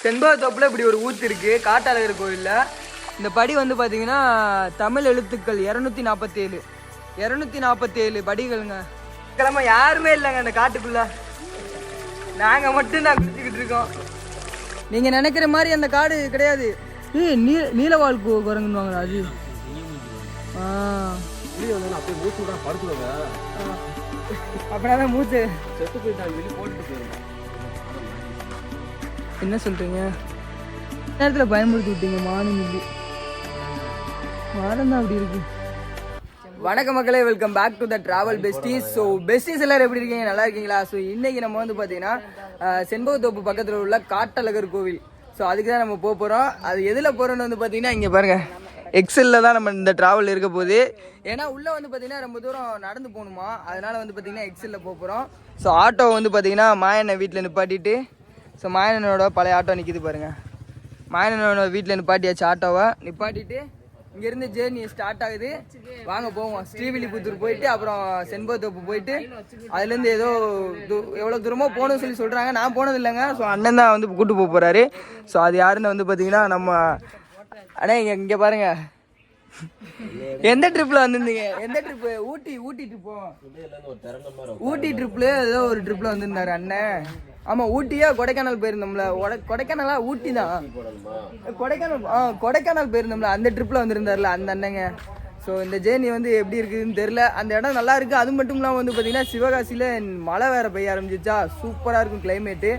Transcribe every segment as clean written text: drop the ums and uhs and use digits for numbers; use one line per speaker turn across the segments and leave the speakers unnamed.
செண்பகத்தோப்புல இப்படி ஒரு ஊத்து இருக்கு காட்டாளர் கோயில்ல. இந்த படி வந்து பாத்தீங்கன்னா தமிழ் எழுத்துக்கள் 247 படிகளுங்க. கிழமை யாருமே இல்லைங்க அந்த காட்டுக்குள்ள, நாங்க மட்டும் தான் குடிச்சுக்கிட்டு இருக்கோம். நீங்க நினைக்கிற மாதிரி அந்த காடு கிடையாது. நீலவால் குரங்குவாங்க அது. அப்படின்னா மூச்சு செத்து போயிட்டாங்க, வெளியே போட்டுட்டு போயிருந்தேன். என்ன சொல்றீங்க? நேரத்தில் பயன்படுத்தி விட்டீங்க மானு மில்லி மானம் தான் அப்படி இருக்கு. வணக்க மக்களே, welcome back to the travel besties. So besties எல்லாரும் எப்படி இருக்கீங்க? நல்லா இருக்கீங்களா? ஸோ இன்னைக்கு நம்ம வந்து பார்த்தீங்கன்னா செண்பகத்தோப்பு பக்கத்தில் உள்ள காட்டழகர் கோவில். ஸோ அதுக்கு தான் நம்ம போக போகிறோம். அது எதில் போகிறோன்னு வந்து பார்த்தீங்கன்னா இங்கே பாருங்கள், எக்ஸலில் தான் நம்ம இந்த ட்ராவல் இருக்க போகுது. ஏன்னா உள்ளே வந்து பார்த்தீங்கன்னா ரொம்ப தூரம் நடந்து போகணுமா, அதனால் வந்து பார்த்தீங்கன்னா எக்ஸலில் போக போகிறோம். ஸோ ஆட்டோ வந்து பார்த்தீங்கன்னா மாயனை வீட்டில் நிப்பாட்டிட்டு, ஸோ மாயனோட பழைய ஆட்டோ நிற்கிது பாருங்கள். மாயனோட வீட்டில் நிப்பாட்டியாச்சு ஆட்டோவை. நிப்பாட்டிட்டு இங்கேருந்து ஜேர்னி ஸ்டார்ட் ஆகுது. வாங்க போவோம். ஸ்ரீவில்லிபுத்தூர் போயிட்டு அப்புறம் செண்பகத்தோப்பு போயிட்டு அதுலேருந்து ஏதோ எவ்வளோ தூரமோ போகணும்னு சொல்கிறாங்க. நான் போனது இல்லைங்க. ஸோ அண்ணன் தான் வந்து கூப்பிட்டு போக போகிறாரு. ஸோ அது யாருன்னு வந்து பார்த்தீங்கன்னா நம்ம அண்ணா. இங்கே பாருங்க, எந்த ட்ரிப்பில் வந்திருந்தீங்க? எந்த ட்ரிப்பு? ஊட்டி ட்ரிப்போ? ஊட்டி ட்ரிப்பில் ஏதோ ஒரு ட்ரிப்பில் வந்திருந்தாரு அண்ணன். ஆமாம், ஊட்டியா கொடைக்கானல் போயிருந்தோம்ல. கொடைக்கானலா ஊட்டி தான், கொடைக்கானல் போயிருந்தோம்ல, அந்த ட்ரிப்பில் வந்திருந்தார்ல அந்த அண்ணங்க. ஸோ இந்த ஜேர்னி வந்து எப்படி இருக்குதுன்னு தெரில. அந்த இடம் நல்லா இருக்குது. அது மட்டும் இல்லாமல் வந்து பார்த்தீங்கன்னா சிவகாசியில் மழை வேறு பெய்ய ஆரம்பிச்சிச்சா, சூப்பராக இருக்கும் கிளைமேட்டு.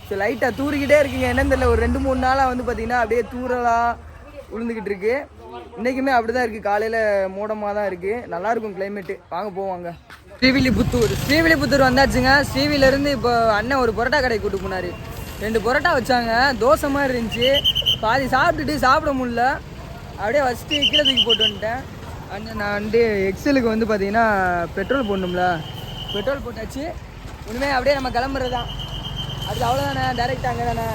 ஸோ லைட்டாக தூரிக்கிட்டே இருக்குங்க. என்னன்னு தெரியல, ஒரு 2-3 நாளாக வந்து பார்த்தீங்கன்னா அப்படியே தூரலாக உளுந்துக்கிட்டு இருக்கு. இன்றைக்குமே அப்படி தான் இருக்குது, காலையில் மூடமாக தான் இருக்குது. நல்லாயிருக்கும் கிளைமேட்டு. வாங்க போவாங்க. ஸ்ரீவில்லிபுத்தூர் வந்தாச்சுங்க. ஸ்ரீவிலேருந்து இப்போ அண்ணன் ஒரு பரோட்டா கடை கூட்டு போனார். 2 பரோட்டா வச்சாங்க, தோசை மாதிரி இருந்துச்சு. பாதி சாப்பிட்டுட்டு சாப்பிட முடியல, அப்படியே ஃபஸ்ட்டு கீழே தூக்கி போட்டு வந்துட்டேன். அண்ணன் நான் வந்து எக்ஸலுக்கு வந்து பார்த்தீங்கன்னா பெட்ரோல் போடணும்ல, பெட்ரோல் போட்டாச்சு. இனிமேல் அப்படியே நம்ம கிளம்புறது தான். அது அவ்வளோதானே, டேரெக்டாக அங்கே தானே,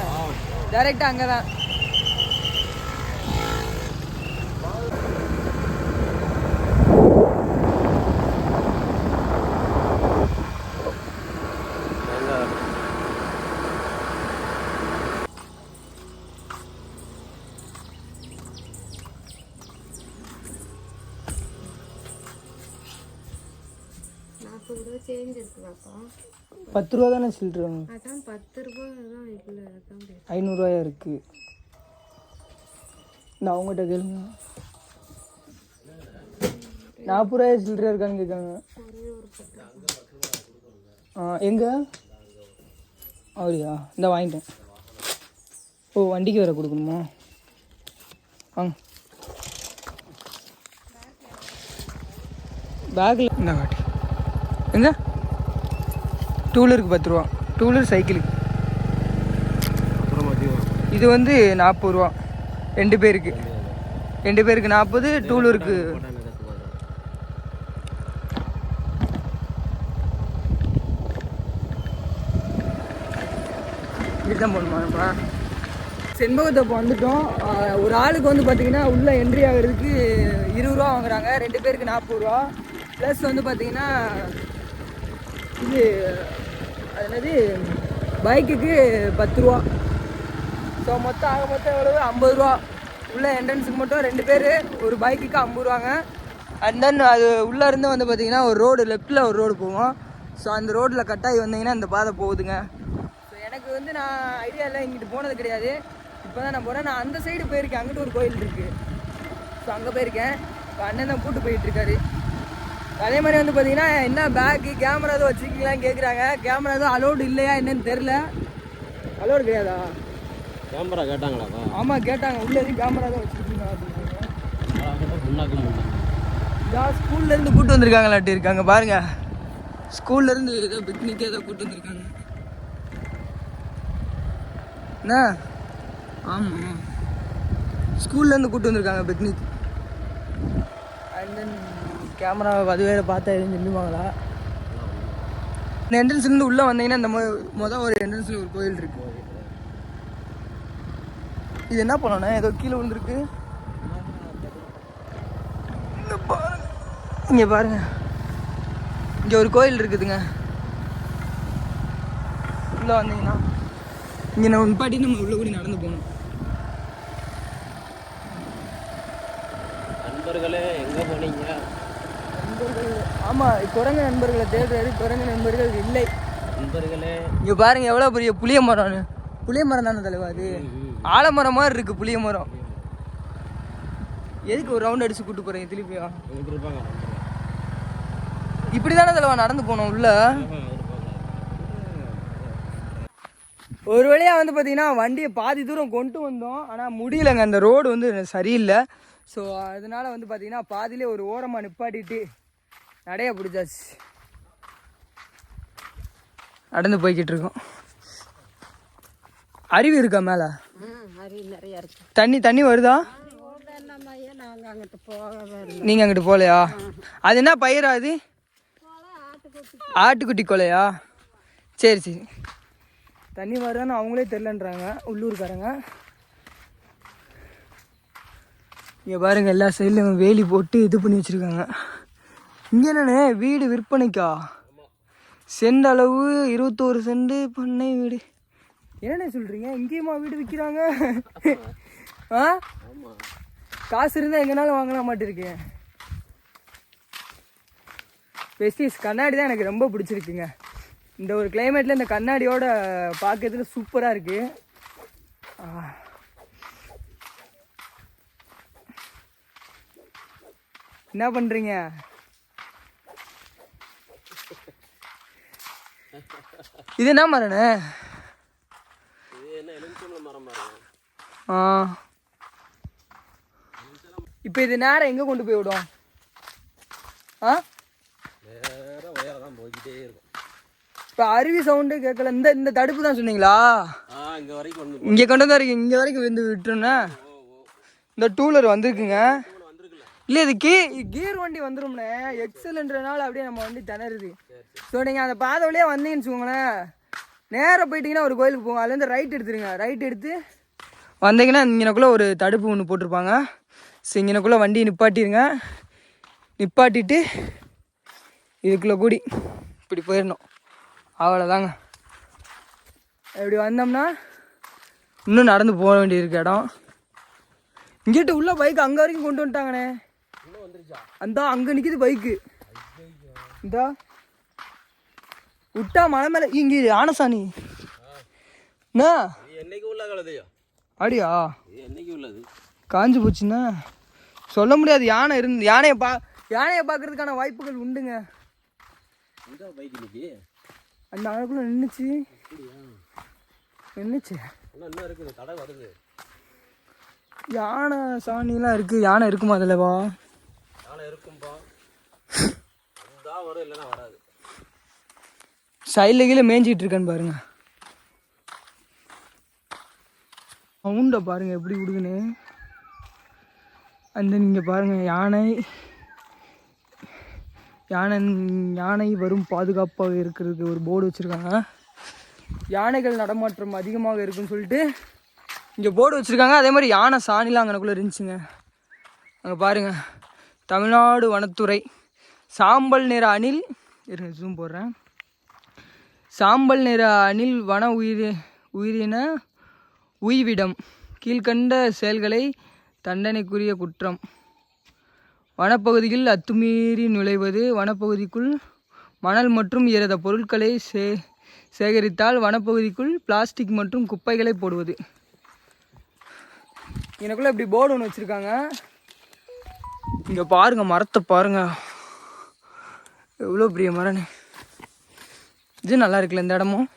டேரெக்டாக அங்கே தான்.
சேஞ்ச் இருக்குதாப்பா?
10 ரூபா தானே சில்லற?
அதான் 10 ரூபா தான் இருக்குல்ல, அதான்
500 ரூபாயா இருக்கு. நான் அவங்ககிட்ட கேளுங்க, 40 ரூபாயா சில்லற இருக்கான்னு கேட்காங்க. எங்க அவரியா? இந்த வாங்கிட்டேன். ஓ, வண்டிக்கு வேற கொடுக்கணுமா? வாங்க, பேக்கில் இந்த காட்டி எங்க? டூலருக்கு 10 ரூபா, டூலர் சைக்கிளுக்கு. இது வந்து 40 ரூபா, 2 பேருக்கு 40, டூலருக்கு. இப்படிதான் போகணுமாப்பா. செண்பகத்தோப்பு வந்துட்டோம். ஒரு ஆளுக்கு வந்து பார்த்தீங்கன்னா உள்ளே என்ட்ரி ஆகிறதுக்கு 20 ரூபா வாங்குறாங்க, 2 பேருக்கு 40 ரூபா. ப்ளஸ் வந்து பார்த்தீங்கன்னா இது அது என்னது, பைக்குக்கு 10 ரூபா. ஸோ மொத்தம் எவ்வளவு? 50 ரூபா. உள்ள என்ட்ரன்ஸுக்கு மட்டும் 2 பேர், ஒரு பைக்குக்கு 50 ரூபாங்க. அண்ட் தென் அது உள்ளே இருந்து வந்து பார்த்தீங்கன்னா ஒரு ரோடு, லெஃப்டில் ஒரு ரோடு போவோம். ஸோ அந்த ரோட்டில் கட்டாயி வந்தீங்கன்னா இந்த பாதை போகுதுங்க. ஸோ எனக்கு வந்து நான் ஐடியா இல்லை, இங்கிட்டு போனது கிடையாது. இப்போ தான் நான் போகிறேன். நான் அந்த சைடு போயிருக்கேன், அங்கிட்டு ஒரு கோயில் இருக்குது. ஸோ அங்கே போயிருக்கேன். இப்போ அண்ணன் தான் கூப்பிட்டு போயிட்டுருக்காரு. அதே மாதிரி வந்து பார்த்தீங்கன்னா என்ன பேக்கு கேமரா எதுவும் வச்சுருக்கீங்களான்னு கேட்குறாங்க. கேமரா எதுவும் அலோடு இல்லையா என்னன்னு தெரில. அலோடு கிடையாதா?
கேமரா கேட்டாங்களா?
ஆமாம் கேட்டாங்க, உள்ளே எதுவும் கேமரா தான் வச்சுருக்கீங்களா அப்படின்னாங்க. ஸ்கூல்லேருந்து கூப்பிட்டு வந்திருக்காங்களாட்டி இருக்காங்க பாருங்க. ஸ்கூல்லேருந்து ஏதோ பிக்னிக் ஏதோ கூப்பிட்டு வந்திருக்காங்க. என்ன? ஆமாம், ஸ்கூல்லேருந்து கூப்பிட்டு வந்திருக்காங்க பிக்னிக். அண்ட் தென் கேமரா அது வேறு பார்த்தா எதுவும் சொல்லுவாங்களா? இந்த என்ட்ரன்ஸ்லேருந்து உள்ளே வந்தீங்கன்னா இந்த மொதல் ஒரு என்ட்ரன்ஸில் ஒரு கோயில் இருக்குது. இது என்ன பண்ணோண்ணே, ஏதோ கீழே விழுந்துருக்கு. இங்கே பாருங்க, இங்கே ஒரு கோயில் இருக்குதுங்க. உள்ளே வந்தீங்கன்னா இங்கே நம்ம நிப்பாட்டி நம்ம உள்ள கூடி நடந்து போகணும்.
நண்பர்களே எங்கே போனீங்க?
ஆமாம், குரங்கு நண்பர்களை தேடுறாரு. குரங்கு நண்பர்கள் இல்லை.
நண்பர்களே
இங்கே பாருங்க எவ்வளோ பெரிய புளிய மரம். புளிய மரம் தானே தலைவா அது? ஆலமரம் மாதிரி இருக்கு புளிய மரம். எதுக்கு ஒரு ரவுண்ட் அடிச்சு கூட்டு போறீங்க திருப்பியா?
இருப்பாங்க.
இப்படி தானே தலைவா நடந்து போனோம் உள்ள. ஒரு வழியாக வந்து பார்த்தீங்கன்னா வண்டியை பாதி தூரம் கொண்டு வந்தோம். ஆனால் முடியலைங்க, அந்த ரோடு வந்து சரியில்லை. ஸோ அதனால் வந்து பார்த்தீங்கன்னா பாதியிலே ஒரு ஓரமாக நிப்பாட்டிட்டு நடைய பிடிச்சாச்சு. நடந்து போய்கிட்டு இருக்கோம். அருவி இருக்கா மேலே?
நிறைய இருக்கு.
தண்ணி வருதா? நீங்கள் அங்கிட்டு போகலையா? அது என்ன பயிரா அது? ஆட்டுக்குட்டி கொலையா? சரி சரி. தண்ணி வருதான்னு அவங்களே தெரிலன்றாங்க உள்ளூர்காரங்க. இங்கே பாருங்கள் எல்லா சைட்லையும் வேலி போட்டு இது பண்ணி வச்சுருக்காங்க. இங்கே என்னண்ணே வீடு விற்பனைக்கா? சென்ட் அளவு 21 சென்ட் பண்ணை வீடு. என்னண்ணே சொல்கிறீங்க? இங்கேயுமா வீடு விற்கிறாங்க? ஆ, காசு இருந்தால் எங்கனாலும் வாங்கலாம் மாட்டிருக்கேன். பெஸ்டிஸ் கண்ணாடி தான் எனக்கு ரொம்ப பிடிச்சிருக்குங்க. இந்த ஒரு கிளைமேட்டில் இந்த கண்ணாடியோட பார்க்கறதுல சூப்பராக இருக்குது. என்ன பண்ணுறீங்க? இது என்ன மரண்ணே? ஆ, இப்போ இது நேரம் எங்கே கொண்டு போய் விடும்? ஆ, இப்போ அருவி சவுண்டே கேட்கல. இந்த தடுப்பு தான் சொன்னீங்களா? இங்கே கொண்டு வந்து இங்கே வரைக்கும் வந்து விட்டுருண்ணே. இந்த டூலர் வந்திருக்குங்க. இல்லை இது கீர் வண்டி வந்துடும்ண்ணே. எக்ஸல்ன்றனால அப்படியே நம்ம வண்டி திணறுது. ஸோ நீங்கள் அந்த பாதை வழியாக வந்தீங்கன்னு வச்சுக்கோங்களேன், நேராக போயிட்டீங்கன்னா ஒரு கோயிலுக்கு போங்க. அதுலேருந்து ரைட் எடுத்துருங்க. ரைட் எடுத்து வந்தீங்கன்னா இங்கனக்குள்ளே ஒரு தடுப்பு ஒன்று போட்டிருப்பாங்க. ஸோ இங்கனக்குள்ளே வண்டி நிப்பாட்டிடுங்க. நிப்பாட்டிட்டு இதுக்குள்ளே கூடி இப்படி போயிடணும். அவ்வளோதாங்க. இப்படி வந்தோம்னா இன்னும் நடந்து போக வேண்டியிருக்கு இடம். இங்கிட்ட உள்ள பைக் அங்கே வரைக்கும் கொண்டு வந்துட்டாங்கண்ணே. அந்த அங்கே நிற்கிது பைக்கு. இந்த விட்டா மலை மேலே இங்கே ஆனசாணி என்ன அப்படியா? காஞ்சி போச்சுன்னா சொல்ல முடியாது. யானையை பார்க்கறதுக்கான வாய்ப்புகள் உண்டுங்க. அந்த அளவுக்குள்ள நின்றுச்சு. யானை சாணிலாம் இருக்கு. யானை இருக்குமா அதில்வா? சைடில் கீழே மேய்ஞ்சிட்டு இருக்கேன்னு பாருங்க. சவுண்டை பாருங்க எப்படி விடுதுன்னு. அந்த நீங்கள் பாருங்க யானை வரும் பாதுகாப்பாக இருக்கிறதுக்கு ஒரு போர்டு வச்சுருக்காங்க. யானைகள் நடமாற்றம் அதிகமாக இருக்குன்னு சொல்லிட்டு இங்கே போர்டு வச்சுருக்காங்க. அதே மாதிரி யானை சாணிலாம் அங்கனக்குள்ளே இருந்துச்சுங்க. அங்கே பாருங்கள், தமிழ்நாடு வனத்துறை சாம்பல் நிற அணில் இருங்க ஜூம் போடுறேன். சாம்பல் நிற அணில் வன உயிரின உய்விடம் கீழ்கண்ட செயல்களை தண்டனைக்குரிய குற்றம். வனப்பகுதியில் அத்துமீறி நுழைவது, வனப்பகுதிக்குள் மணல் மற்றும் இதர பொருட்களை சேகரித்தால், வனப்பகுதிக்குள் பிளாஸ்டிக் மற்றும் குப்பைகளை போடுவது. எனக்குள்ள இப்படி போர்டு ஒன்று வச்சுருக்காங்க. இங்கே பாருங்க, மரத்தை பாருங்க எவ்வளோ பெரிய மரன்னு. இது நல்லா இருக்குல்ல இந்த இடமும்.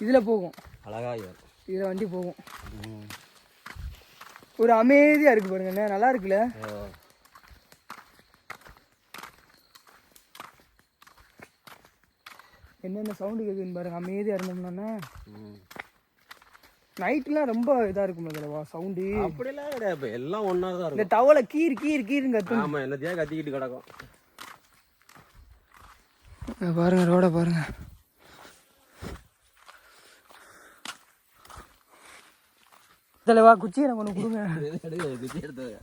இதில் போகும், இதில் வண்டி போகும். ஒரு அமைதியாக இருக்கு பாருங்க, நல்லா இருக்குல்ல. என்னென்ன சவுண்டு கேட்குதுன்னு பாருங்க. அமைதியாக இருந்தோம்னா நைட்லாம் ரொம்ப இதாக இருக்கும் அதில்வா சவுண்டு.
அப்படிலாம் கிடையாது, எல்லாம் ஒன்றா தான் இருக்கும்.
இந்த தவளை கீருன்னு கத்து.
ஆமாம், என்னத்தையா கத்திக்கிட்டு கிடக்கும்.
பாருங்க ரோட பாருங்க. தலைவா குச்சி எனக்கு ஒன்று கொடுங்க.
குச்சி எடுத்தது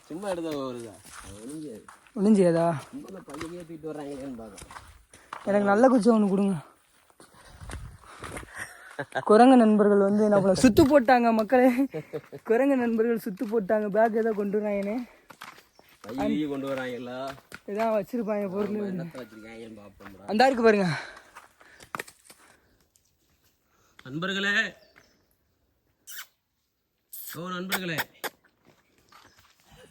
சும்மா எடுத்த வருதா
ஒளிஞ்சியதா?
பையனே தூக்கிட்டு வர்றாங்களேன்னு பார்க்க.
எனக்கு நல்ல குச்சி ஒன்று கொடுங்க. குரங்கு நண்பர்கள் வந்து நம்மளை சுத்து போட்டாங்க மக்களே. குரங்கு நண்பர்கள் சுத்து போட்டாங்க. பேக் ஏதோ கொண்டு வராங்கன்னு
பையி கொண்டு வராங்கல்ல,
இதான் வச்சிருப்பாங்க பொருள்.
என்னத்தை வச்சிருக்காங்கன்னு பார்ப்போம்.
அந்த இருக்கு பாருங்க
நண்பர்களே, ஓ நண்பர்களே,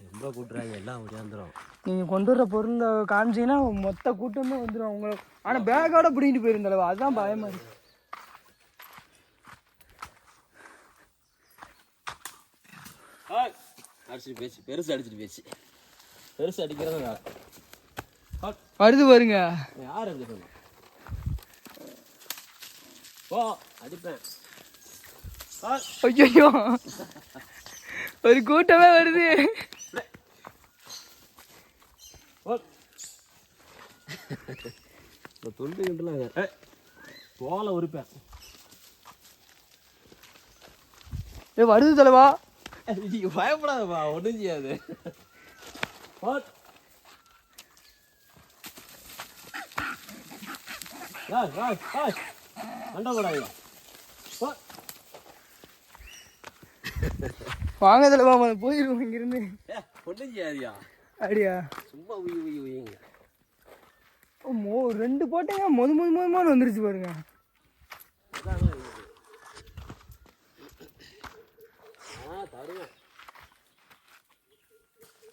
ரொம்ப கூட்டுறாங்க எல்லாம் உயர்ந்துரும்.
நீங்க கொண்டு வர்ற பொருளை காமிச்சீங்கன்னா மொத்த கூட்டமே வந்துடும் உங்களை. ஆனா பேக்கோட பிடிக்கிட்டு போயிருந்தளவா, அதுதான் பயமா இருக்கு.
அடிச்சுட்டு பேச்சு, பெருசு அடிச்சுட்டு பேச்சு, பெருசு அடிக்கிறது வேலை.
வருது பாருங்க.
யார் அடிச்சு சொன்னா? ஓ அடிப்பேன்.
ஐயோ ஒரு கூட்டமே வருது.
துண்டு கிண்டுலாங்க தோலை உரிப்பேன்.
வருது தலைவா.
பயப்படாதப்பா, ஒன்றும் செய்யாது.
வாங்க தலைவா, போயிருவோம் இங்கிருந்து.
ஒன்றும் செய்யாதியா?
அப்படியா?
சும்மா உயி உயி உயிங்க.
ரெண்டு போட்டேங்க, மொதல் வந்துருச்சு பாருங்க.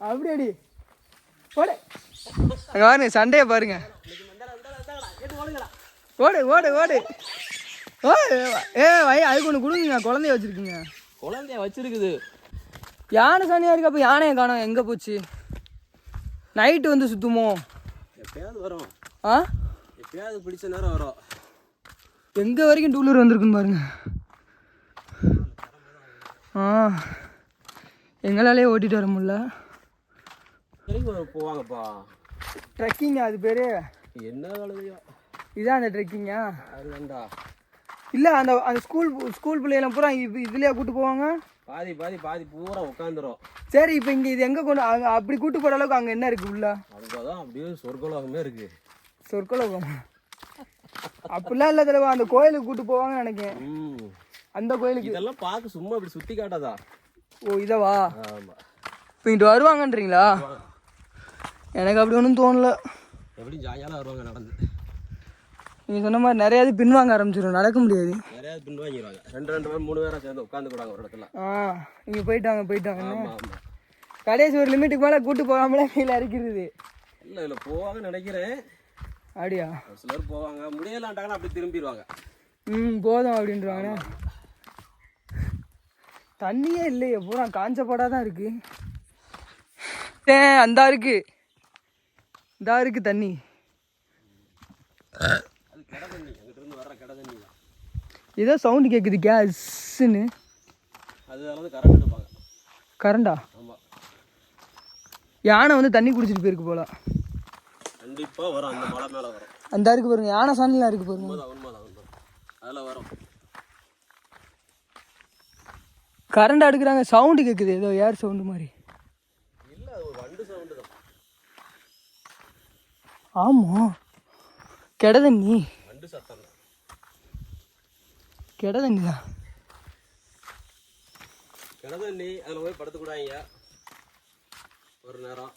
அப்படியாடி போடு. அங்க பாருங்க சண்டைய பாருங்க. ஓடு ஓடு ஓடு. அதுக்கு ஒன்று கொடுங்க, குழந்தைய வச்சிருக்குங்க.
குழந்தைய வச்சிருக்குது.
யானை சனியா இருக்கு. அப்போ யானையை காணோம், எங்கே போச்சு? நைட்டு வந்து சுத்துமோ?
எப்பயாவது வரும்.
ஆ,
எப்பயாவது பிடிச்ச நேரம் வரும்.
எங்கே வரைக்கும் டூலர் வந்திருக்குன்னு பாருங்க. எங்களாலே ஓட்டிட்டு வர முடியல.
போவாங்கப்பா
ட்ரெக்கிங், அது பேர்
என்ன வேலையோ.
இதான் அந்த ட்ரெக்கிங்கா?
அது வேண்டா
இல்லை, அந்த அந்த ஸ்கூல் பிள்ளைகளை பூரா இதுலேயே கூப்பிட்டு போவாங்க.
பாதி பாதி பாதி பூரா உட்காந்துரும்.
சரி, இப்போ இங்கே இது எங்கே கொண்டு அப்படி கூட்டு போகிற அளவுக்கு அங்கே என்ன இருக்குது உள்ள?
அங்கதான் அப்படியே சொர்க்கலோகமே இருக்கு.
சொர்க்கலோகம் அப்படிலாம் இல்லை தலைவா, அந்த கோயிலுக்கு கூட்டு போவாங்கன்னு நினைக்கிறேன். அந்த கோயிலுக்கு
இதெல்லாம் பார்க்க சும்மா இப்படி சுற்றி காட்டாதா?
ஓ இதவா?
ஆமாம்.
இப்போ இங்கிட்டு வருவாங்கன்றீங்களா? எனக்கு அப்படி ஒன்றும் தோணலை.
எப்படி ஜாலியாக வருவாங்க நடந்து.
நீங்கள் சொன்ன மாதிரி நிறையாவது பின்வாங்க ஆரம்பிச்சிடும், நடக்க முடியாது.
நிறையாவது பின்வாங்கிடுவாங்க. 2 பேர் 3 பேராக சேர்ந்து உட்காந்து கூடாங்க ஒரு இடத்துல.
நீங்கள் போயிட்டாங்க.
ஆமாம் ஆமாம்.
கடைசி ஒரு லிமிட்டுக்கு மேலே கூட்டு போகாமலே கையில் அரைக்கிறது.
இல்லை போவாங்கன்னு நினைக்கிறேன்.
அப்படியா?
ஒரு சிலர் போவாங்க, முடியலான்ட்டாங்கன்னா அப்படி திரும்பிடுவாங்க.
போதும் அப்படின்றாங்க. தண்ணியே இல்லையே, பூரா காஞ்சப்பாடாக தான் இருக்கு. அந்த இருக்கு தண்ணி.
அது கடை தண்ணி, அங்கிட்டிருந்து வர்ற கடை தண்ணி தான்.
ஏதோ சவுண்டு கேட்குது கேஸ்ன்னு.
அது கரண்ட் எடுப்பாங்க.
கரண்டா?
ஆமாம்.
யானை வந்து தண்ணி குடிச்சிட்டு போயிருக்கு போல.
கண்டிப்பாக வரும், அந்த மலை மேலே வரும்.
அந்த இருக்கு பாருங்க, யானை சாணிலாம் இருக்கு பாருங்க.
உண்மைதான் அதில் வரும்.
கரண்ட் எடுக்கிறாங்க, சவுண்டு கேட்குது, ஏதோ ஏர் சவுண்டு மாதிரி.
இல்லை, அது ஒரு வண்டு சவுண்டு தான்.
ஆமாம், கெட தண்ணி.
வண்டு சத்தம் தான்.
கெட தண்ணி தான்.
கெட தண்ணி. அதில் போய் படுத்துக்கூடாங்க ஒரு நேரம்.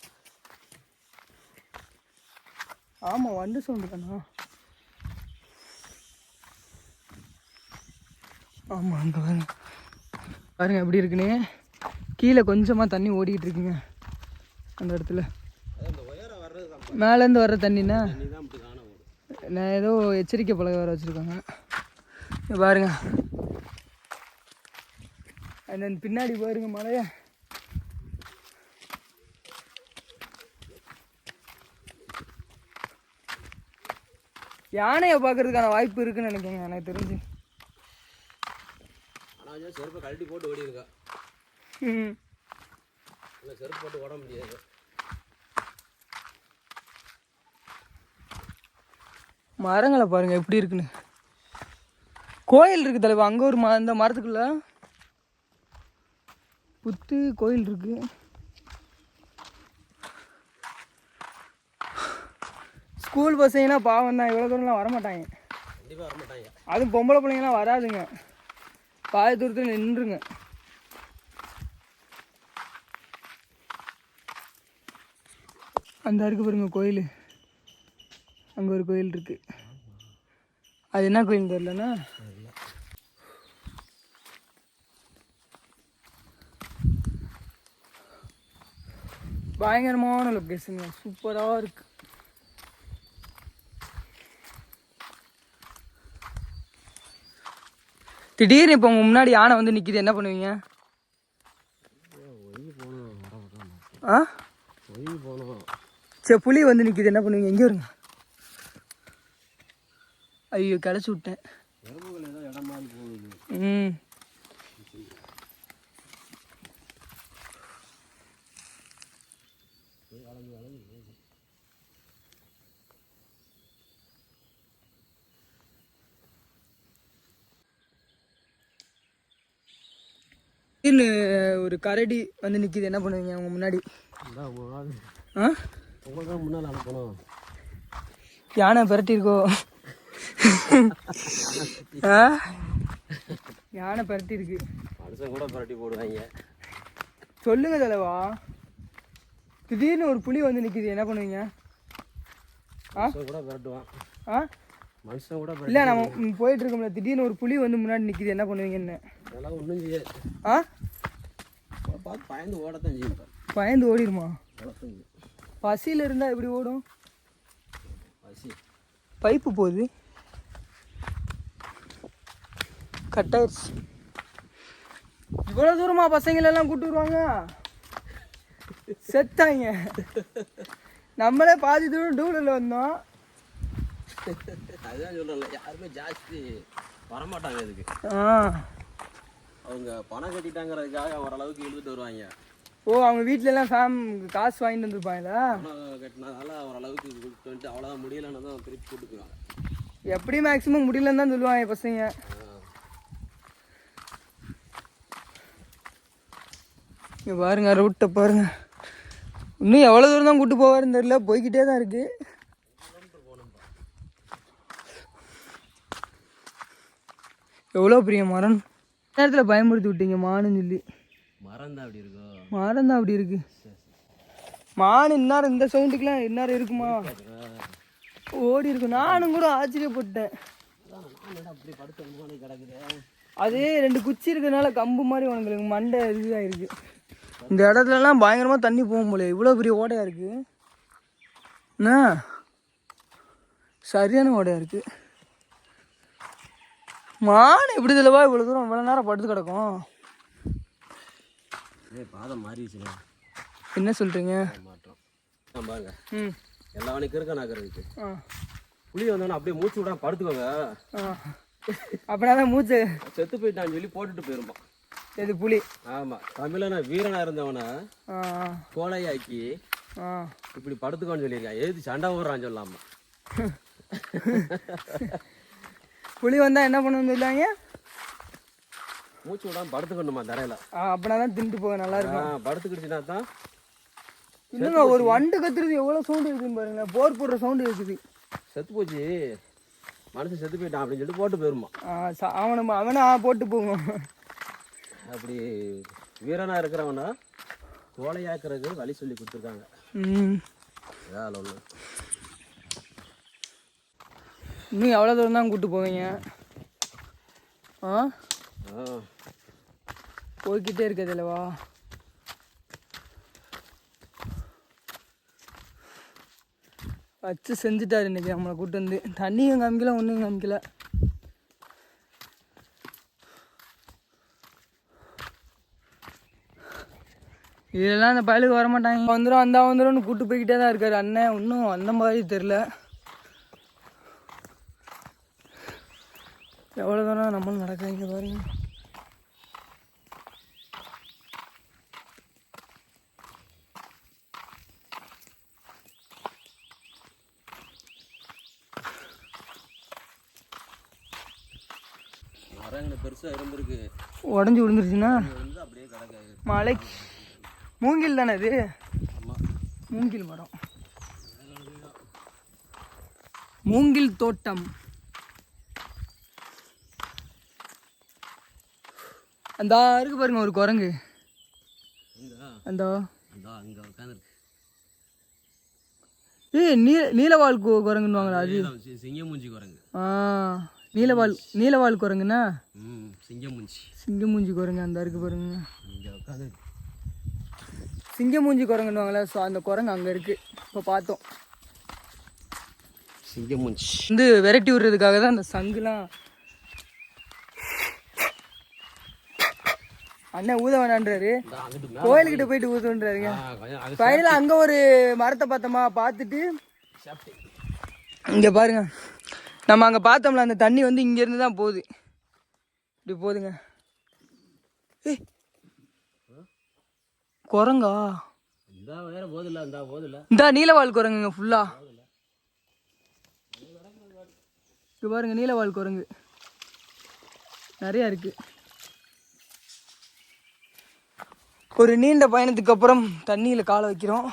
ஆமாம், வண்டு சவுண்டு தானா? ஆமாம், அங்கே பாருங்க எப்படி இருக்குன்னு. கீழே கொஞ்சமாக தண்ணி ஓடிக்கிட்டு இருக்குங்க அந்த இடத்துல. மேலேருந்து வர்ற தண்ணின்னா நான் ஏதோ எச்சரிக்கை பலகை வர வச்சுருக்காங்க. பாருங்க அந்த பின்னாடி பாருங்க மலையை. யானையை பார்க்கறதுக்கான வாய்ப்பு இருக்குன்னு நினைக்கிறேன் எனக்கு தெரிஞ்சு.
ஆனால் செருப்பை கழட்டி போட்டு ஓடி இருக்கா. செருப்பு போட்டு ஓட முடியாது.
மரங்களை பாருங்க எப்படி இருக்குன்னு. கோயில் இருக்கு தலைவா அங்கே ஒரு இந்த மரத்துக்குள்ள புத்து கோயில் இருக்கு. ஸ்கூல் பசங்கன்னா பாவம் தான், இவ்வளோ தூரம்லாம் வரமாட்டாங்க.
கண்டிப்பாக வரமாட்டாங்க.
அதுவும் பொம்பளை பிள்ளைங்கலாம் வராதுங்க, பாதி தூரத்தில் நின்றுங்க. அந்த இருக்கு பாருங்க கோயில், அங்கே ஒரு கோயில் இருக்கு. அது என்ன கோயில் தெரியலண்ணா. பயங்கரமான லொக்கேஷன், சூப்பராக இருக்கு. திடீர்னு இப்போ உங்க முன்னாடி யானை வந்து நிக்குது, என்ன பண்ணுவீங்க? ஆ சரி, புலி வந்து நிக்குது, என்ன பண்ணுவீங்க? எங்கே வருங்க? ஐயோ கிளச்சி விட்டேன். ம் ஒரு கரடி வந்து நிக்குது, என்ன பண்ணுவீங்க உங்க முன்னாடி? ஆ
முன்னால் அனுப்பணும்.
யானை பரட்டிருக்கோ? யானை பரட்டி இருக்கு,
மனுஷன் கூட பரட்டி போடுவாங்க.
சொல்லுங்க தலைவா. திடீர்னு ஒரு புலி வந்து நிக்குது, என்ன பண்ணுவீங்க?
கூட பரட்டுவான்.
ஆ
மனுஷன் கூட
இல்லை, நம்ம போயிட்டு இருக்கோம்ல, திடீர்னு ஒரு புலி வந்து முன்னாடி நிக்குது, என்ன பண்ணுவீங்கன்னு?
அதெல்லாம் ஒன்றும் செய்யாது.
ஆ
பார்த்து பயந்து ஓடத்தான் செய்யும்.
பயந்து ஓடிடுமா? பசியில் இருந்தால் எப்படி ஓடும்?
பசி
பைப்பு போகுது, கட்டாயிருச்சு. இவ்வளோ தூரமா பசங்களெல்லாம் கூப்பிட்டு வருவாங்க, செத்தாங்க. நம்மளே பாதி தூரம் டூரில் வந்தோம்.
அதுதான் சொல்கிறேன்ல, யாருமே ஜாஸ்தி வரமாட்டாங்க இதுக்கு. அவங்க பணம் கட்டிட்டாங்கிறதுக்காக ஓரளவுக்கு இழுத்துட்டு வருவாங்க.
ஓ, அவங்க வீட்டிலலாம் காசு வாங்கிட்டு வந்துருப்பாங்களா?
பணம் கட்டினதால ஓரளவுக்கு கூப்பிட்டு வந்துட்டு அவ்வளோதான், முடியலன்னு தான் திருப்பி கூப்பிட்டு போயிடுவாங்க.
எப்படி மேக்ஸிமம் முடியலன்னு தான் சொல்லுவாங்க பசங்க. இங்கே பாருங்க, ரூட்டை பாருங்க. இன்னும் எவ்வளோ தூரம் தான் கூப்பிட்டு போவாருன்னு தெரியல, போய்கிட்டே தான் இருக்கு. எவ்வளோ பெரிய மரம், நேரத்தில் பயமுறுத்தி விட்டீங்க மானுன்னு சொல்லி.
மரம் தான் அப்படி இருக்கும்.
மரம் தான் அப்படி இருக்கு. மானு இன்னாரம் இந்த சவுண்டுக்கெலாம் இன்னாரம் இருக்குமா? ஓடி இருக்கும். நானும் கூட ஆச்சரியப்பட்டேன். அதே 2 குச்சி இருக்கிறதுனால கம்பு மாதிரி உனக்கு மண்டை இதுதான் இருக்கு. இந்த இடத்துலலாம் பயங்கரமாக தண்ணி போகும் போல, இவ்வளோ பெரிய ஓடையாக இருக்கு. என்ன சரியான ஓடையாக இருக்கு. மான் எப்படி தெளிவா இவ்வளோ தூரம் இவ்வளோ நேரம் படுத்து கிடக்கும்?
பாதம் மாறிடுச்சுங்க.
என்ன சொல்கிறீங்க?
மாற்றம் பாருங்க. எல்லா வணிக்கும் இருக்க நாக்கிறதுக்கு புளி வந்தோன்னா அப்படியே மூச்சு விடாம படுத்துக்கோங்க.
அப்படின்னா மூச்சு
செத்து போயிட்டான்னு சொல்லி போட்டுட்டு போயிருப்பான்.
இது புலி.
ஆமாம், தமிழனா வீரனா இருந்தவனை கோலையாக்கி இப்படி படுத்துக்கோன்னு சொல்லியிருக்கான். எழுதி சண்டை ஓடுறான்னு சொல்லாமா.
புலி வந்தா என்ன பண்ணுன்னு சொல்லாங்க?
மூச்சு விடாம படுத்துக்கணுமா தரையில.
அப்படின்னா தான் தின்ட்டு போக நல்லா இருக்கும்.
படுத்துக்கிடுச்சுன்னா தான்.
இல்லைங்க, ஒரு வண்டு கத்துறது எவ்வளோ சவுண்டு இருக்குன்னு பாருங்களேன். போர் போடுற சவுண்டு இருக்குது.
செத்து போச்சு, மனுஷன் செத்து போயிட்டான் அப்படின்னு சொல்லிட்டு போட்டு போயிருமா.
அவனை போட்டு போகும்.
அப்படி வீரனா இருக்கிறவனா கோலையாக்குறதுக்கு வழி சொல்லி கொடுத்துருக்காங்க. வேலை ஒன்று.
இன்னும் எவ்வளோ தூரம் தான் கூப்பிட்டு போவீங்க? போய்கிட்டே இருக்கதில்லவா? வச்சு செஞ்சுட்டாரு இன்னைக்கு நம்மளை கூப்பிட்டு வந்து. தண்ணியும் காமிக்கல, ஒன்றும் காமிக்கல. இதெல்லாம் அந்த பயலுக்கு வரமாட்டாங்க. வந்துடும் கூப்பிட்டு போய்கிட்டே தான் இருக்காரு அண்ணன். இன்னும் அந்த மாதிரி தெரில. எவ்வளோ தூரம் நம்மளும் நடக்காங்க பாருங்க.
பெருசாக இருந்திருக்கு,
உடஞ்சி விழுந்துருச்சுன்னா
அப்படியே கிடக்காது.
மலைக்கு மூங்கில் தானே இது? மூங்கில் மரம், மூங்கில் தோட்டம். அந்த இருக்கு பாருங்க ஒரு குரங்கு, அந்த
அங்கே உட்காந்துருக்கு.
நீலவால் குரங்குன்னுவாங்களா அது?
சிங்கமூஞ்சி குரங்கு.
நீலவால் குரங்குண்ணா.
சிங்கமூஞ்சி
குரங்கு அந்த இருக்கு பாருங்க,
இங்கே உட்காந்துருக்கு.
சிங்கமூஞ்சி குரங்குன்னுவாங்களா. ஸோ அந்த குரங்கு அங்கே இருக்கு. இப்போ பார்த்தோம்.
சிங்கமூஞ்சி
வந்து விரட்டி விடுறதுக்காக தான் அந்த சங்குலாம். அண்ணன் ஊத வேணான்றாரு, கோயிலுக்கிட்ட போயிட்டு ஊதுன்றாருங்க. ஃபைனலாக அங்கே ஒரு மரத்தை பார்த்தோமா, பார்த்துட்டு இங்கே பாருங்க, நம்ம அங்கே பார்த்தோம்ல அந்த தண்ணி வந்து இங்கேருந்து தான் போகுது, இப்படி போகுதுங்க. குரங்கா இந்த நீலவால் குரங்குங்க ஃபுல்லா. இங்கே பாருங்க நீலவால் குரங்கு நிறையா இருக்கு. ஒரு நீண்ட பயணத்துக்கு அப்புறம் தண்ணியில் காலை வைக்கிறோம்.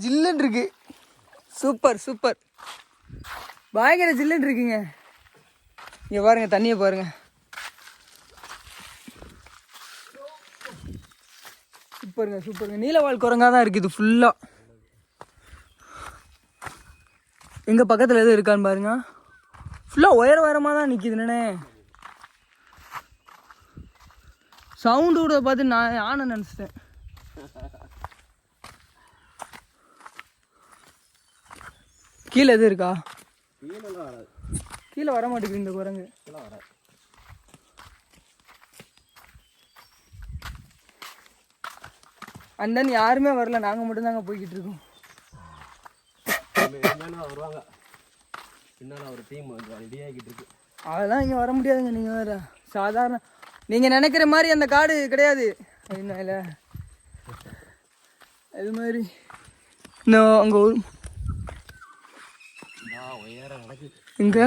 ஜில்லுன்னு இருக்கு. சூப்பர் சூப்பர், பயங்கர ஜில்லுன்னு இருக்குங்க. இங்கே பாருங்க தண்ணியை பாருங்க. சூப்பருங்க சூப்பருங்க. நீலவால் குரங்கா தான் இருக்குது ஃபுல்லாக. எங்கள் பக்கத்தில் எதுவும் இருக்கான்னு பாருங்க. ஃபுல்லாக உயரமாக தான் நிற்கிது. என்னண்ணே சவுண்டு கூட பார்த்து நான் யானை நினச்சிட்டேன். கீழே எதுவும் இருக்கா? கீழே வர மாட்டேங்குது இந்த குரங்கு. அண்ட் தென் யாருமே வரல, நாங்கள் மட்டும்தாங்க போய்கிட்டு இருக்கோம்.
வருவாங்க பின்னால் ஒரு டீம் ரெடி ஆகிட்டு இருக்கு.
அதெல்லாம் இங்கே வர முடியாதுங்க. நீங்கள் வேறு சாதாரண நீங்கள் நினைக்கிற மாதிரி அந்த காடு கிடையாது. அதனால அது மாதிரி இன்னும் அங்கே ஒரு இங்கே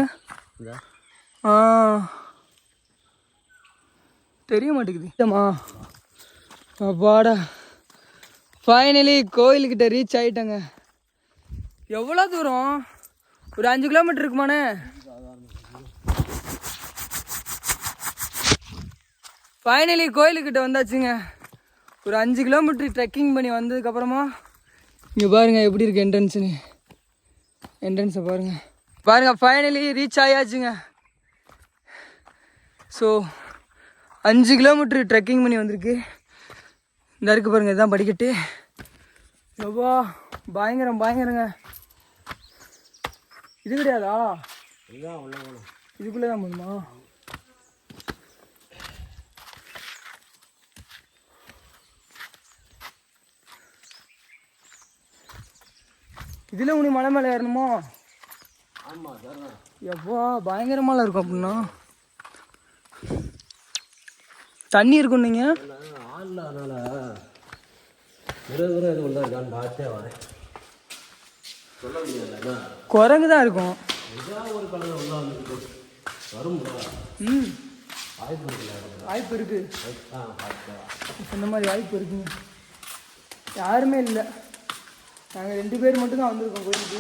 தெரிய மாட்டேங்குது. அப்பாடா ஃபைனலி கோயிலுக்கிட்ட ரீச் ஆகிட்டேங்க. எவ்வளோ தூரம்? ஒரு 5 கிலோமீட்டர் இருக்குமாண்ணே? ஃபைனலி கோயிலுக்கிட்ட வந்தாச்சுங்க. ஒரு 5 கிலோமீட்டர் ட்ரெக்கிங் பண்ணி வந்ததுக்கப்புறமா இங்கே பாருங்கள் எப்படி இருக்குது என்ட்ரன்ஸுன்னு. என்ட்ரன்ஸை பாருங்கள் ஃபைனலி ரீச் ஆயாச்சுங்க. ஸோ 5 கிலோமீட்டர் ட்ரெக்கிங் பண்ணி வந்திருக்கு. இந்த இருக்குது பாருங்கள், இதுதான் படிக்கட்டு. எவ்வளோ பயங்கரங்க. இது கிடையாதா? இதுக்குள்ளே தான் போகணுமா? இதில் உனி மலை மேலே ஏறணுமோ? எப்போ பயங்கரமாலாம் இருக்கும் அப்படின்னா. தண்ணி இருக்கும். நீங்கள் குரங்கு தான் இருக்கும். வாய்ப்பு இருக்கு, இந்த மாதிரி வாய்ப்பு இருக்குங்க. யாருமே இல்லை, நாங்கள் 2 பேர் மட்டும்தான் வந்திருக்கோம் கோயிலுக்கு.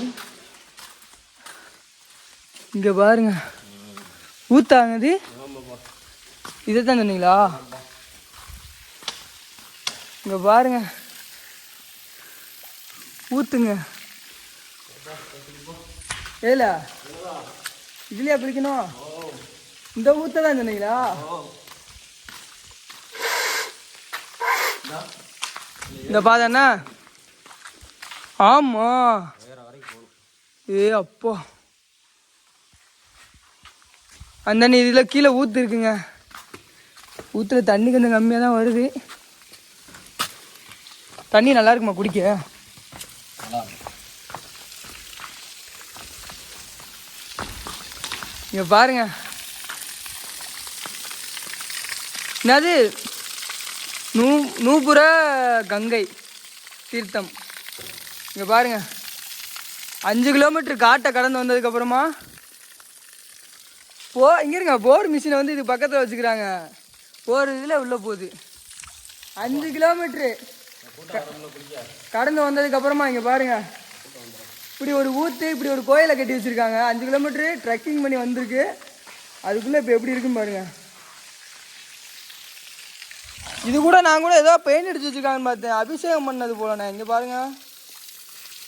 இங்கே பாருங்க ஊத்தாங்குது. இதை தான் சொன்னீங்களா? இங்கே பாருங்க ஊத்துங்க. ஏல இதுலையா பிடிக்கணும்? இந்த ஊத்த தான் சொன்னீங்களா? இந்த பாதண்ணா. ஆமா அப்போ அந்த இதில் கீழே ஊற்று இருக்குங்க. ஊற்றுல தண்ணி கொஞ்சம் கம்மியாக தான் வருது. தண்ணி நல்லா இருக்குமா குடிக்க? இங்கே பாருங்க, என்னது நூபுர கங்கை தீர்த்தம். இங்கே பாருங்க 5 கிலோமீட்டர் காட்டை கடந்து வந்ததுக்கப்புறமா இங்கே இருங்க போர் மிஷினை வந்து இது பக்கத்தில் வச்சுக்கிறாங்க. போர் இதில் உள்ளே போகுது. 5 கிலோமீட்ரு கடந்து வந்ததுக்கப்புறமா இங்கே பாருங்க இப்படி ஒரு ஊற்று, இப்படி ஒரு கோயிலை கட்டி வச்சுருக்காங்க. 5 கிலோமீட்ரு ட்ரெக்கிங் பண்ணி வந்திருக்கு. அதுக்குள்ளே இப்போ எப்படி இருக்குன்னு பாருங்க. இது கூட நான் கூட ஏதோ பெயிண்ட் அடிச்சு வச்சுருக்காங்கன்னு பார்த்தேன், அபிஷேகம் பண்ணது போலண்ணே. இங்கே பாருங்க,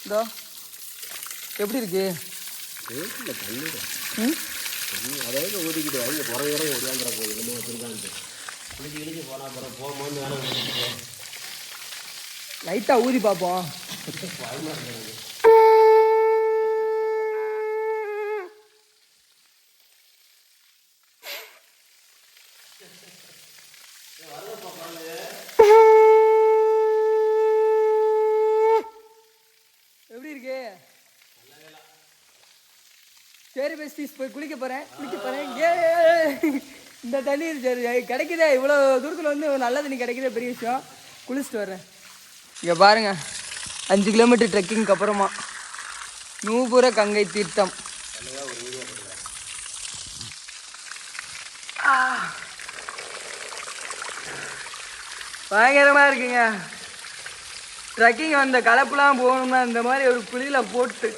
இதோ எப்படி இருக்கு.
அதாவது ஓடிக்கிட்டு அவங்க புறவேற ஓடியாந்துற போகுது நம்ம வச்சுருக்கான்ட்டு குளிச்சு கிழிச்சு போனால் அப்புறம் போகும்போது வேணும்
லைட்டாக ஊதி பார்ப்போம். எப்படி இருக்கு? சரி பெஸ்டிஸ், போய் குளிக்க போகிறேன். இந்த தண்ணி சரி கிடைக்குதே, இவ்வளோ தூரத்தில் வந்து நல்ல தண்ணி கிடைக்குதே பெரிய விஷயம். குளிச்சுட்டு வர்றேன். இங்கே பாருங்க, 5 கிலோமீட்டர் ட்ரெக்கிங்க்கு அப்புறமா நூபுர கங்கை தீர்த்தம். பயங்கரமாக இருக்குங்க. ட்ரெக்கிங் அந்த கலப்புலாம் போகணும்னா இந்த மாதிரி ஒரு குழியில் போட்டு,